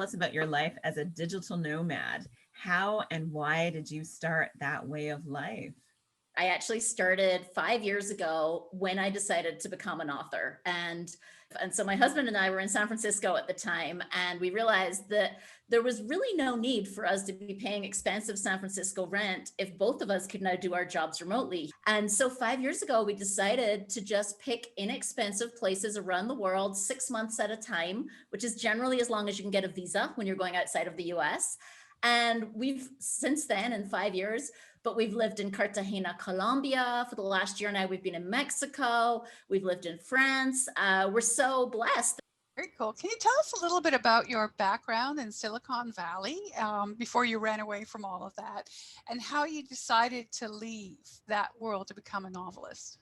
us about your life as a digital nomad. How and why did you start that way of life? I actually started 5 years ago when I decided to become an author. And so my husband and I were in San Francisco at the time, and we realized that there was really no need for us to be paying expensive San Francisco rent if both of us could now do our jobs remotely. And so 5 years ago, we decided to just pick inexpensive places around the world, 6 months at a time, which is generally as long as you can get a visa when you're going outside of the US. And we've since then, in 5 years, but we've lived in Cartagena, Colombia for the last year now. We've been in Mexico. We've lived in France. We're so blessed. Very cool. Can you tell us a little bit about your background in Silicon Valley before you ran away from all of that, and how you decided to leave that world to become a novelist?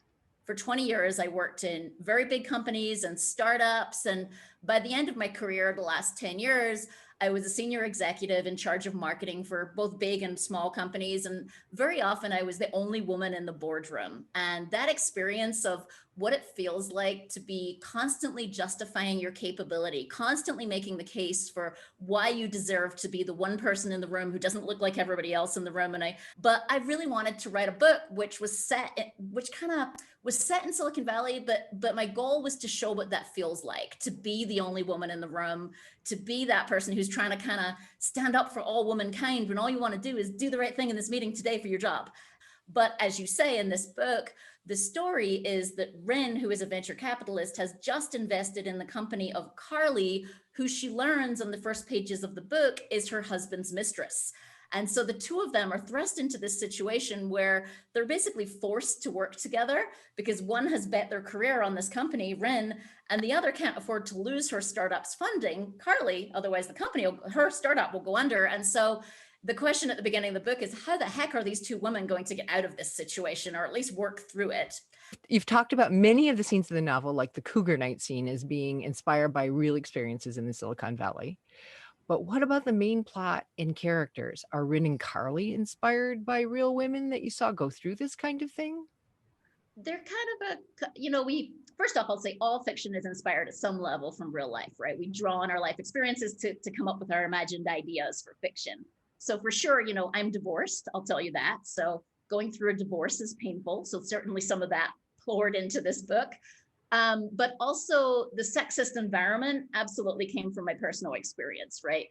For 20 years, I worked in very big companies and startups. And by the end of my career, the last 10 years, I was a senior executive in charge of marketing for both big and small companies. And very often I was the only woman in the boardroom. And that experience of what it feels like to be constantly justifying your capability, constantly making the case for why you deserve to be the one person in the room who doesn't look like everybody else in the room. But I really wanted to write a book which kind of was set in Silicon Valley, but my goal was to show what that feels like, to be the only woman in the room, to be that person who's trying to kind of stand up for all womankind when all you want to do is do the right thing in this meeting today for your job. But as you say in this book, the story is that Rin, who is a venture capitalist, has just invested in the company of Carly, who she learns on the first pages of the book is her husband's mistress. And so the two of them are thrust into this situation where they're basically forced to work together because one has bet their career on this company, Rin, and the other can't afford to lose her startup's funding, Carly, otherwise her startup will go under. And so the question at the beginning of the book is, how the heck are these two women going to get out of this situation, or at least work through it? You've talked about many of the scenes of the novel, like the cougar night scene, as being inspired by real experiences in the Silicon Valley. But what about the main plot and characters? Are Rin and Carly inspired by real women that you saw go through this kind of thing? They're kind of first off, I'll say all fiction is inspired at some level from real life, right? We draw on our life experiences to come up with our imagined ideas for fiction. So for sure, I'm divorced, I'll tell you that. So going through a divorce is painful. So certainly some of that poured into this book. But also the sexist environment absolutely came from my personal experience, right?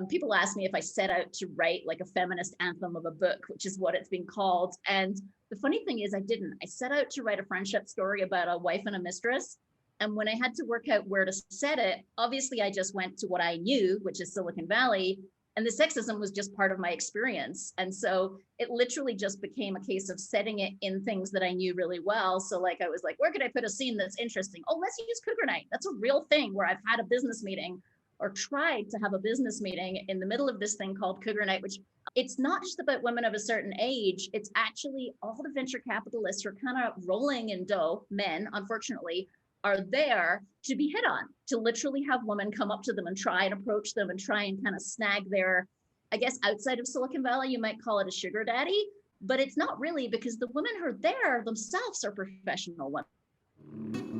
People ask me if I set out to write like a feminist anthem of a book, which is what it's been called. And the funny thing is I didn't. I set out to write a friendship story about a wife and a mistress. And when I had to work out where to set it, obviously I just went to what I knew, which is Silicon Valley. And the sexism was just part of my experience. And so it literally just became a case of setting it in things that I knew really well. So like, I was like, where could I put a scene that's interesting? Oh, let's use cougar night. That's a real thing where I've had a business meeting or tried to have a business meeting in the middle of this thing called cougar night, which it's not just about women of a certain age. It's actually all the venture capitalists who are kind of rolling in dough, men, unfortunately, are there to be hit on, to literally have women come up to them and try and approach them and try and kind of snag their, I guess outside of Silicon Valley, you might call it a sugar daddy, but it's not really, because the women who are there themselves are professional women.